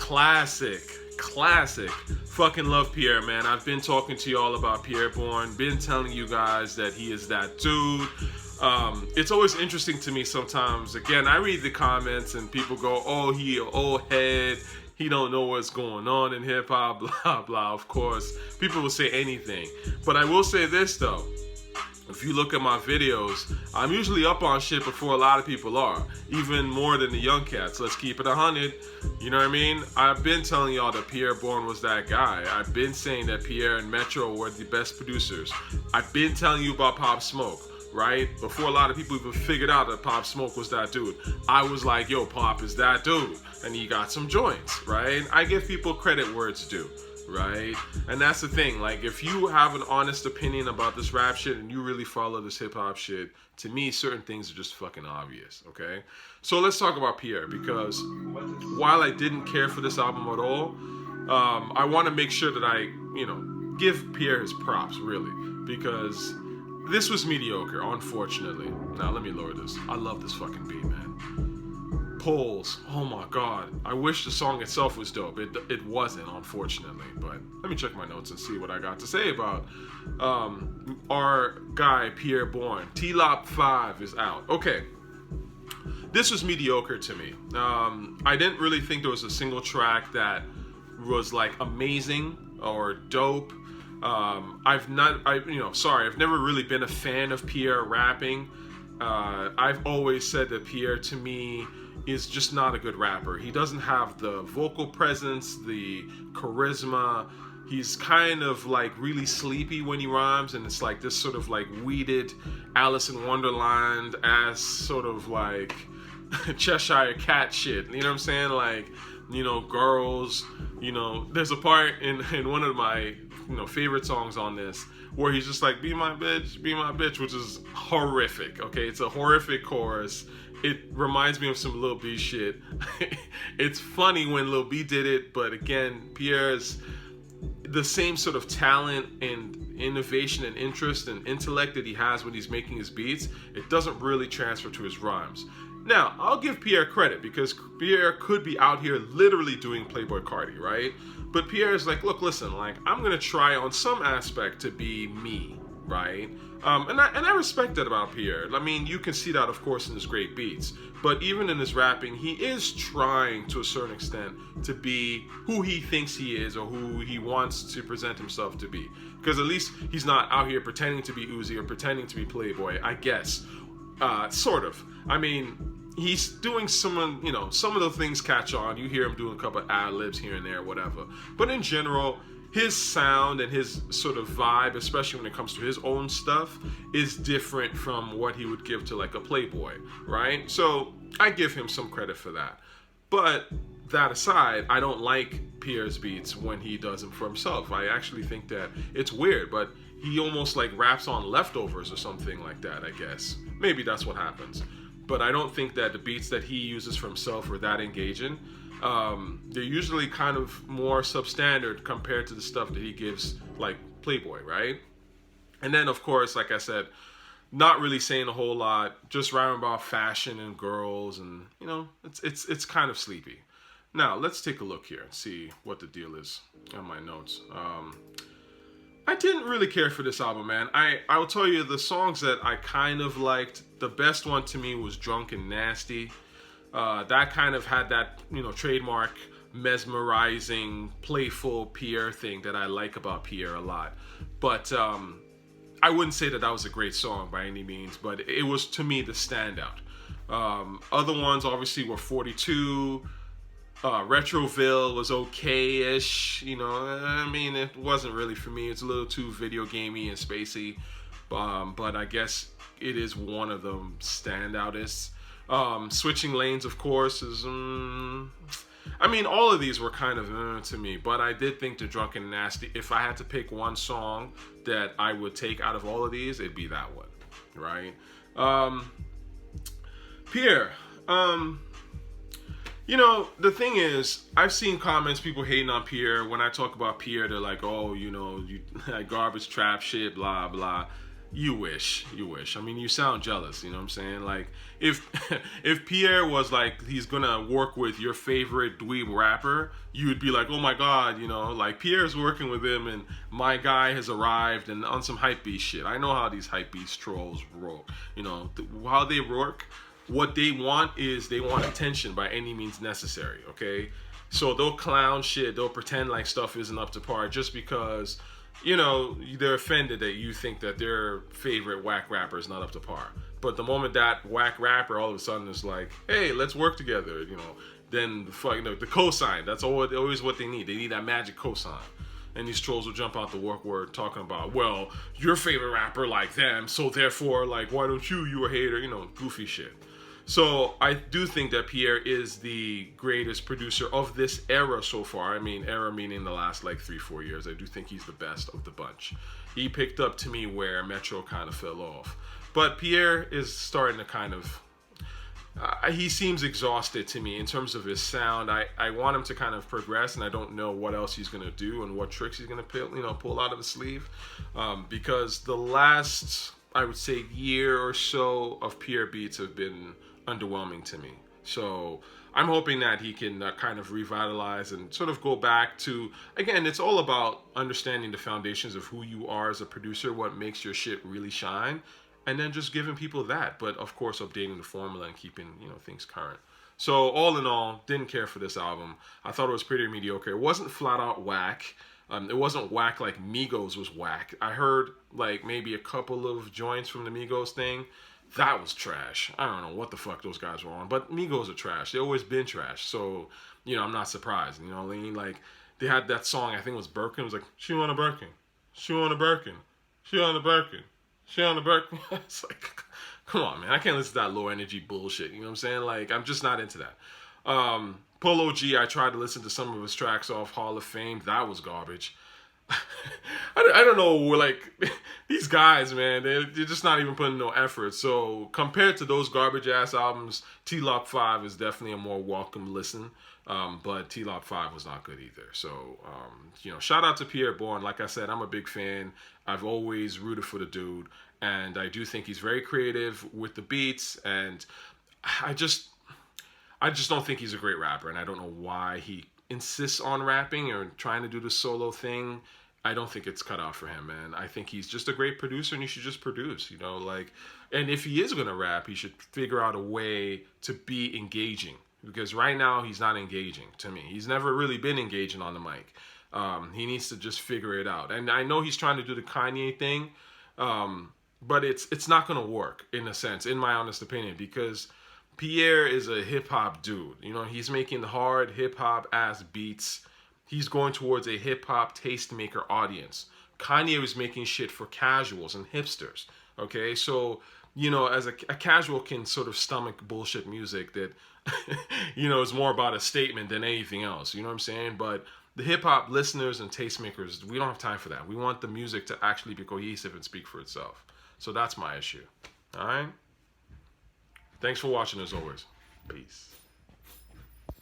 Classic. Fucking love Pierre, man. I've been talking to y'all about Pierre Bourne. Been telling you guys that he is that dude. It's always interesting to me sometimes. Again, I read the comments and people go, oh, he an old head. He don't know what's going on in hip hop, blah, blah. Of course, people will say anything. But I will say this, though. If you look at my videos, I'm usually up on shit before a lot of people are. Even more than the young cats. Let's keep it 100. You know what I mean? I've been telling y'all that Pierre Bourne was that guy. I've been saying that Pierre and Metro were the best producers. I've been telling you about Pop Smoke, right? Before a lot of people even figured out that Pop Smoke was that dude. I was like, yo, Pop is that dude. And he got some joints, right? I give people credit where it's due. Right? And that's the thing, like, if you have an honest opinion about this rap shit and you really follow this hip-hop shit, to me, certain things are just fucking obvious, okay? So let's talk about Pierre, because while I didn't care for this album at all, I want to make sure that I, give Pierre his props, really, because this was mediocre, unfortunately. Now, let me lower this. I love this fucking beat, man. Polls, oh my god, I wish the song itself was dope. It wasn't, unfortunately, but let me check my notes and see what I got to say about our guy Pierre Bourne. TLOP5 is out. Okay, this was mediocre to me. I didn't really think there was a single track that was like amazing or dope. I've never really been a fan of Pierre rapping. I've always said that Pierre, to me, is just not a good rapper. He doesn't have the vocal presence, the charisma. He's kind of like really sleepy when he rhymes, and it's like this sort of like weeded Alice in Wonderland ass sort of like Cheshire Cat shit. You know what I'm saying? Like, girls, there's a part in one of my favorite songs on this where he's just like, be my bitch, which is horrific. Okay, it's a horrific chorus. It reminds me of some Lil B shit. It's funny when Lil B did it, but again, Pierre's the same sort of talent and innovation and interest and intellect that he has when he's making his beats. It doesn't really transfer to his rhymes. Now, I'll give Pierre credit, because Pierre could be out here literally doing Playboi Carti, right? But Pierre is like, look, listen, like, I'm gonna try on some aspect to be me, right? And I respect that about Pierre. I mean, you can see that, of course, in his great beats. But even in his rapping, he is trying, to a certain extent, to be who he thinks he is or who he wants to present himself to be. Because at least he's not out here pretending to be Uzi or pretending to be Playboi, I guess. Sort of. I mean, he's doing some of the things catch on. You hear him doing a couple of ad-libs here and there, whatever. But in general, his sound and his sort of vibe, especially when it comes to his own stuff, is different from what he would give to like a Playboi, right? So I give him some credit for that. But that aside, I don't like Pierre's beats when he does them for himself. I actually think that it's weird, but he almost like raps on leftovers or something like that, I guess. Maybe that's what happens. But I don't think that the beats that he uses for himself are that engaging. They're usually kind of more substandard compared to the stuff that he gives like Playboi, right? And then, of course, like I said, not really saying a whole lot, just rhyming about fashion and girls, and it's kind of sleepy. Now let's take a look here and see what the deal is on my notes. I didn't really care for this album, man. I will tell you the songs that I kind of liked. The best one to me was Drunk and Nasty. That kind of had that, trademark mesmerizing, playful Pierre thing that I like about Pierre a lot. But I wouldn't say that was a great song by any means, but it was, to me, the standout. Other ones obviously were 42. Retroville was okay-ish, I mean, it wasn't really for me. It's a little too video gamey and spacey, but I guess it is one of the standoutest. Switching Lanes, of course, is I mean, all of these were kind of to me, but I did think the Drunk and Nasty, if I had to pick one song that I would take out of all of these, it'd be that one, right? Pierre, the thing is, I've seen comments, people hating on Pierre. When I talk about Pierre, they're like, oh, you like garbage trap shit, blah, blah. You wish. I mean, you sound jealous. You know what I'm saying? Like, if if Pierre was like he's gonna work with your favorite dweeb rapper, you would be like, oh my god, you know, like Pierre's working with him, and my guy has arrived, and on some hype beast shit. I know how these hype beast trolls roll. You know how they work. What they want is they want attention by any means necessary. Okay, so they'll clown shit. They'll pretend like stuff isn't up to par just because, you know, they're offended that you think that their favorite whack rapper is not up to par. But the moment that whack rapper all of a sudden is like, hey, let's work together, you know, then the cosign, that's always what they need. They need that magic cosign. And these trolls will jump out the work word talking about, well, your favorite rapper like them, so therefore, like, why don't you a hater, you know, goofy shit. So I do think that Pierre is the greatest producer of this era so far. I mean, era meaning the last like 3-4 years. I do think he's the best of the bunch. He picked up to me where Metro kind of fell off. But Pierre is starting to kind of, he seems exhausted to me in terms of his sound. I want him to kind of progress, and I don't know what else he's going to do and what tricks he's going to pull out of his sleeve. Because the last, I would say, year or so of Pierre beats have been underwhelming to me. So I'm hoping that he can kind of revitalize and sort of go back to, again, it's all about understanding the foundations of who you are as a producer, what makes your shit really shine, and then just giving people that, but of course updating the formula and keeping, you know, things current. So all in all, didn't care for this album. I thought it was pretty mediocre. It wasn't flat out whack. It wasn't whack like Migos was whack. I heard like maybe a couple of joints from the Migos thing. That was trash. I don't know what the fuck those guys were on, but Migos are trash. They always been trash. So, you know, I'm not surprised. You know what I mean? Like, they had that song, I think it was Birkin. It was like, she want a Birkin. She want a Birkin. She on a Birkin. She on a Birkin. It's like, come on, man. I can't listen to that low energy bullshit. You know what I'm saying? Like, I'm just not into that. Polo G, I tried to listen to some of his tracks off Hall of Fame. That was garbage. I don't know, like, these guys, man, they're just not even putting no effort. So compared to those garbage ass albums, TLOP5 is definitely a more welcome listen. But TLOP5 was not good either. So, you know, shout out to Pierre Bourne. Like I said, I'm a big fan. I've always rooted for the dude, and I do think he's very creative with the beats, and I just don't think he's a great rapper, and I don't know why he insists on rapping or trying to do the solo thing. I don't think it's cut out for him, man. I think he's just a great producer, and he should just produce, you know, like, and if he is going to rap, he should figure out a way to be engaging, because right now he's not engaging to me. He's never really been engaging on the mic. He needs to just figure it out. And I know he's trying to do the Kanye thing, but it's not going to work in a sense, in my honest opinion, because Pierre is a hip-hop dude. You know, he's making hard hip-hop ass beats. He's going towards a hip-hop tastemaker audience. Kanye was making shit for casuals and hipsters, okay? So, you know, as a casual can sort of stomach bullshit music that, you know, is more about a statement than anything else. You know what I'm saying? But the hip-hop listeners and tastemakers, we don't have time for that. We want the music to actually be cohesive and speak for itself. So that's my issue. All right? Thanks for watching as always. Peace.